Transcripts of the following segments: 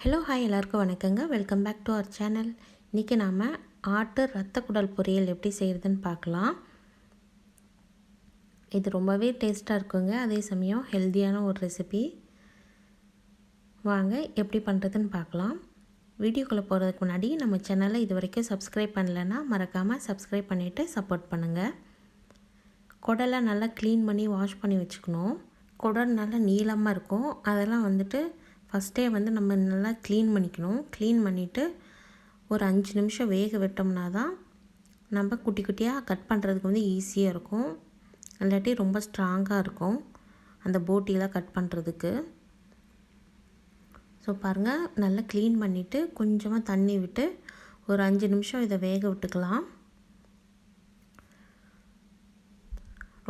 Hello hi எல்லாருக்கும் வணக்கங்க. Welcome back to our channel. இன்றைக்கி நாம் ஆட்டு ரத்த குடல் பொரியல் எப்படி செய்கிறதுன்னு பார்க்கலாம். இது ரொம்பவே டேஸ்ட்டாக இருக்குங்க, அதே சமயம் ஹெல்த்தியான ஒரு ரெசிபி. வாங்க எப்படி பண்ணுறதுன்னு பார்க்கலாம். வீடியோக்குள்ளே போகிறதுக்கு முன்னாடி நம்ம சேனலை இது வரைக்கும் சப்ஸ்கிரைப் பண்ணலைன்னா மறக்காமல் சப்ஸ்கிரைப் பண்ணிவிட்டு சப்போர்ட் பண்ணுங்கள். குடலை நல்லா க்ளீன் பண்ணி வாஷ் பண்ணி வச்சுக்கணும். குடல் நல்லா நீளமாக இருக்கும், அதெல்லாம் ஃபஸ்ட்டே நம்ம நல்லா க்ளீன் பண்ணிக்கணும். க்ளீன் பண்ணிவிட்டு ஒரு 5 நிமிஷம் வேக விட்டோம்னா தான் நம்ம குட்டி குட்டியாக கட் பண்ணுறதுக்கு ஈஸியாக இருக்கும். இல்லாட்டி ரொம்ப ஸ்ட்ராங்காக இருக்கும் அந்த போட்டியெல்லாம் கட் பண்ணுறதுக்கு. ஸோ பாருங்கள், நல்லா க்ளீன் பண்ணிவிட்டு கொஞ்சமாக தண்ணி விட்டு ஒரு 5 நிமிஷம் இதை வேக விட்டுக்கலாம்.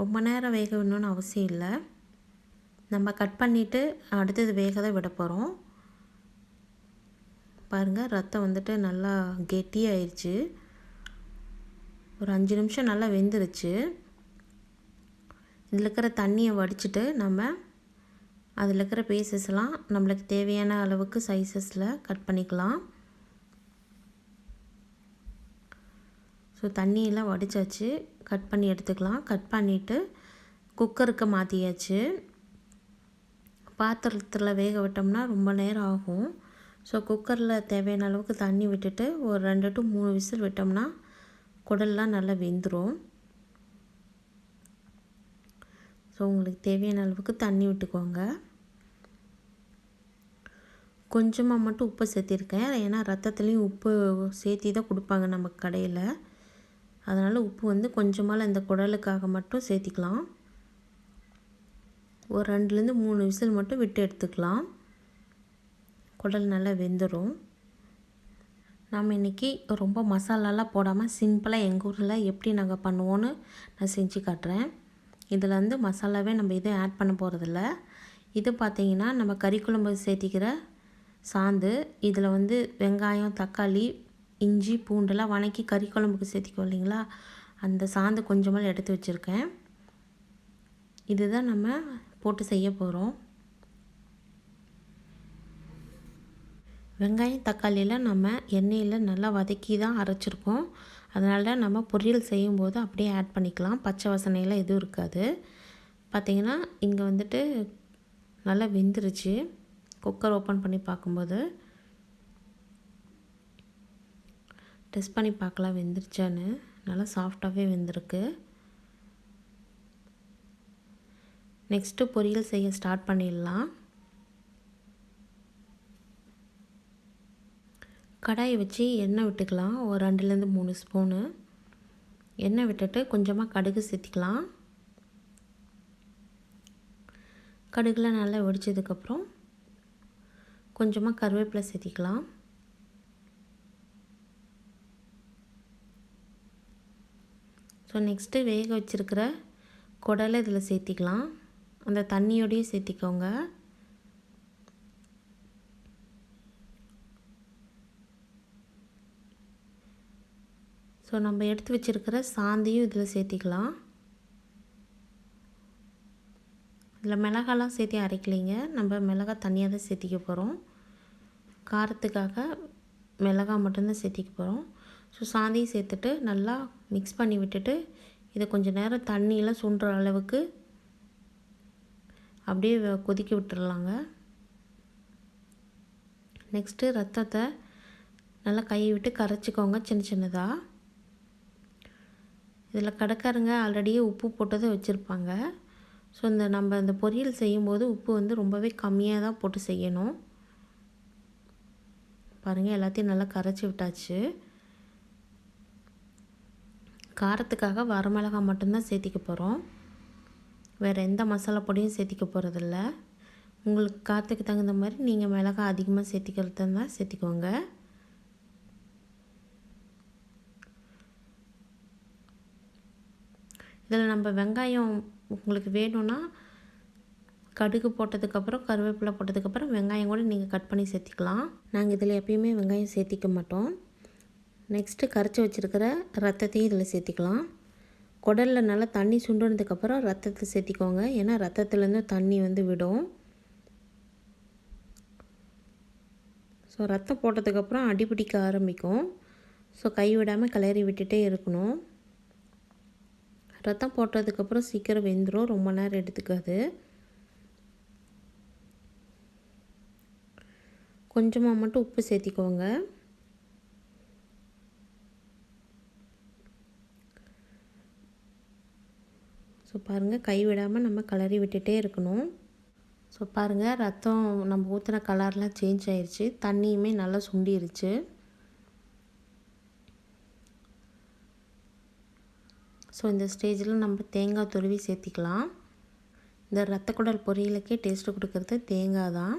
ரொம்ப நேரம் வேக விடணும்னு அவசியம் இல்லை. நம்ம கட் பண்ணிவிட்டு அடுத்தது வேக தான் விட போகிறோம். பாருங்கள், ரத்தம் நல்லா கெட்டியாயிருச்சு. ஒரு 5 நிமிஷம் நல்லா வெந்துருச்சு. இதில் இருக்கிற தண்ணியை வடிச்சிட்டு நம்ம அதில் இருக்கிற பீசஸ்லாம் நம்மளுக்கு தேவையான அளவுக்கு சைஸஸில் கட் பண்ணிக்கலாம். ஸோ தண்ணியெல்லாம் வடித்தாச்சு, கட் பண்ணி எடுத்துக்கலாம். கட் பண்ணிவிட்டு குக்கருக்கு மாற்றியாச்சு. பாத்திரத்தில் வேக விட்டோம்னா ரொம்ப நேரம் ஆகும். ஸோ குக்கரில் தேவையான அளவுக்கு தண்ணி விட்டுட்டு ஒரு 2 to 3 விசில் விட்டோம்னா குடல்லாம் நல்லா வெந்துடும். ஸோ உங்களுக்கு தேவையான அளவுக்கு தண்ணி விட்டுக்கோங்க. கொஞ்சமாக மட்டும் உப்பு சேர்த்திருக்கேன், ஏன்னா ரத்தத்துலேயும் உப்பு சேர்த்தி தான் கொடுப்பாங்க நமக்கு கடையில். அதனால் உப்பு கொஞ்சமாக இந்த குடலுக்காக மட்டும் சேர்த்திக்கலாம். ஒரு 2 to 3 விசில் மட்டும் விட்டு எடுத்துக்கலாம். குடல் நல்லா வெந்துடும். நாம் இன்றைக்கி ரொம்ப மசாலாலாம் போடாமல் சிம்பிளாக எங்கள் ஊரில் எப்படி நாங்கள் பண்ணுவோன்னு நான் செஞ்சு காட்டுறேன். இதில் மசாலாவே நம்ம எதுவும் ஆட் பண்ண போகிறதில்ல. இது பார்த்திங்கன்னா நம்ம கறி குழம்பு சேர்த்திக்கிற சாந்து. இதில் வெங்காயம், தக்காளி, இஞ்சி, பூண்டெல்லாம் வணக்கி கறி குழம்புக்கு சேர்த்திக்கோ இல்லைங்களா, அந்த சாந்து கொஞ்சமாக எடுத்து வச்சுருக்கேன். இதுதான் நம்ம போட்டு செய்ய போகிறோம். வெங்காயம், தக்காளியெல்லாம் நம்ம எண்ணெயில் நல்லா வதக்கி தான் அரைச்சிருக்கோம். அதனால நம்ம பொரியல் செய்யும்போது அப்படியே ஆட் பண்ணிக்கலாம். பச்சை வாசனையெல்லாம் எதுவும் இருக்காது. பார்த்திங்கன்னா இங்கே நல்லா வெந்துருச்சு. குக்கர் ஓப்பன் பண்ணி பார்க்கும்போது டெஸ்ட் பண்ணி பார்க்கலாம் வெந்துருச்சான்னு. நல்லா சாஃப்டாகவே வெந்திருக்கு. நெக்ஸ்ட்டு பொரியல் செய்ய ஸ்டார்ட் பண்ணிடலாம். கடாயை வச்சு எண்ணெய் விட்டுக்கலாம். ஒரு 2 to 3 ஸ்பூனு எண்ணெய் விட்டுட்டு கொஞ்சமாக கடுகு சேர்த்திக்கலாம். கடுகுலாம் நல்லா வெடிச்சதுக்கப்புறம் கொஞ்சமாக கருவேப்பிலை சேர்த்திக்கலாம். ஸோ நெக்ஸ்ட்டு வேக வச்சுருக்கிற குடலை இதில் சேர்த்திக்கலாம். அந்த தண்ணியோடையே சேர்த்திக்கோங்க. ஸோ நம்ம எடுத்து வச்சுருக்கிற சாந்தையும் இதில் சேர்த்திக்கலாம். இதில் மிளகாலாம் சேர்த்தி அரைக்கலைங்க, நம்ம மிளகாய் தனியாக தான் சேர்த்திக்க போகிறோம். காரத்துக்காக மிளகாய் மட்டும்தான் சேர்த்திக்க போகிறோம். ஸோ சாந்தையும் சேர்த்துட்டு நல்லா மிக்ஸ் பண்ணி விட்டுட்டு இதை கொஞ்சம் நேரம் தண்ணியெலாம் சுண்டுற அளவுக்கு அப்படியே கொதிக்க விட்டுறலாங்க. நெக்ஸ்ட்டு ரத்தத்தை நல்லா கையை விட்டு கரைச்சிக்கோங்க சின்ன சின்னதாக. இதில் கடைக்காரங்க ஆல்ரெடியே உப்பு போட்டதை வச்சுருப்பாங்க. ஸோ நம்ம இந்த பொரியல் செய்யும்போது உப்பு ரொம்பவே கம்மியாக தான் போட்டு செய்யணும். பாருங்கள், எல்லாத்தையும் நல்லா கரைச்சி விட்டாச்சு. காரத்துக்காக வரமிளகாய் மட்டும்தான் சேர்த்திக்க போகிறோம். வேறு எந்த மசாலா பொடியும் சேர்த்திக்க போகிறதில்ல. உங்களுக்கு காரத்துக்கு தகுந்த மாதிரி நீங்கள் மிளகாய் அதிகமாக சேர்த்திக்கிறதா இருந்தால் சேர்த்திக்கோங்க. இதில் நம்ம வெங்காயம் உங்களுக்கு வேணும்னா கடுகு போட்டதுக்கப்புறம் கருவேப்பிலை போட்டதுக்கப்புறம் வெங்காயம் கூட நீங்கள் கட் பண்ணி சேர்த்திக்கலாம். நாங்கள் இதில் எப்பயுமே வெங்காயம் சேர்த்திக்க மாட்டோம். நெக்ஸ்ட்டு கரைச்சி வச்சுருக்கிற ரத்தத்தையும் இதில் சேர்த்திக்கலாம். குடலில் நல்லா தண்ணி சுண்டுனதுக்கப்புறம் ரத்தத்தை சேர்த்திக்கோங்க, ஏன்னா ரத்தத்துலேருந்து தண்ணி விடும். ஸோ ரத்தம் போட்டதுக்கப்புறம் அடிபிடிக்க ஆரம்பிக்கும். ஸோ கை விடாமல் கிளறி விட்டுட்டே இருக்கணும். ரத்தம் போட்டதுக்கப்புறம் சீக்கிரம் வெந்துடும், ரொம்ப நேரம் எடுத்துக்காது. கொஞ்சமாக மட்டும் உப்பு சேர்த்திக்கோங்க. ஸோ பாருங்கள், கை விடாமல் நம்ம கிளறி விட்டுட்டே இருக்கணும். ஸோ பாருங்கள், ரத்தம் நம்ம ஊற்றின கலர்லாம் சேஞ்ச் ஆயிடுச்சு, தண்ணியுமே நல்லா சுண்டிருச்சு. ஸோ இந்த ஸ்டேஜில் நம்ம தேங்காய் துருவி சேர்த்திக்கலாம். இந்த ரத்த குடல் பொரியலுக்கே டேஸ்ட்டு கொடுக்குறது தேங்காய் தான்.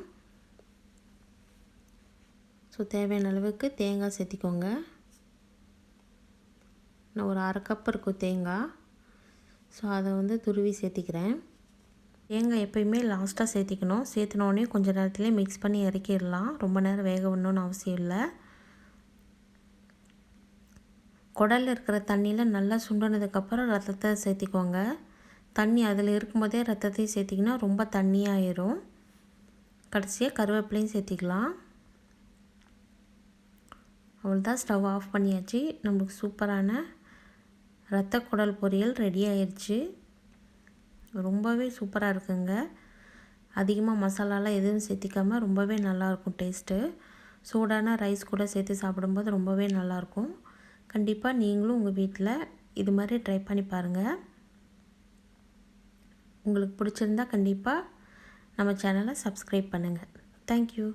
ஸோ தேவையான அளவுக்கு தேங்காய் சேர்த்திக்கோங்க. நான் ஒரு 1/2 கப் இருக்கும் தேங்காய். ஸோ அதை துருவி சேர்த்திக்கிறேன். தேங்காய் எப்பயுமே லாஸ்ட்டாக சேர்த்திக்கணும். சேர்த்துனோடனே கொஞ்சம் நேரத்துலேயே மிக்ஸ் பண்ணி இறக்கிடலாம், ரொம்ப நேரம் வேக விடணுன்னு அவசியம் இல்லை. குடலில் இருக்கிற தண்ணியில் நல்லா சுண்டினதுக்கப்புறம் ரத்தத்தை சேர்த்திக்கோங்க. தண்ணி அதில் இருக்கும்போதே ரத்தத்தையும் சேர்த்திங்கன்னா ரொம்ப தண்ணியாகிடும். கடைசியாக கருவேப்பிலையும் சேர்த்திக்கலாம். அவ்வளோதான், ஸ்டவ் ஆஃப் பண்ணியாச்சு. நம்மளுக்கு சூப்பரான ரத்த குடல் பொரியல் ரெடி ஆயிடுச்சு. ரொம்பவே சூப்பராக இருக்குங்க. அதிகமாக மசாலாலாம் எதுவும் சேர்த்திக்காமல் ரொம்பவே நல்லாயிருக்கும் டேஸ்ட்டு. சூடான ரைஸ் கூட சேர்த்து சாப்பிடும்போது ரொம்பவே நல்லாயிருக்கும். கண்டிப்பாக நீங்களும் உங்கள் வீட்டில் இது மாதிரி ட்ரை பண்ணி பாருங்கள். உங்களுக்கு பிடிச்சிருந்தா கண்டிப்பாக நம்ம சேனலை சப்ஸ்கிரைப் பண்ணுங்கள். தேங்க்யூ.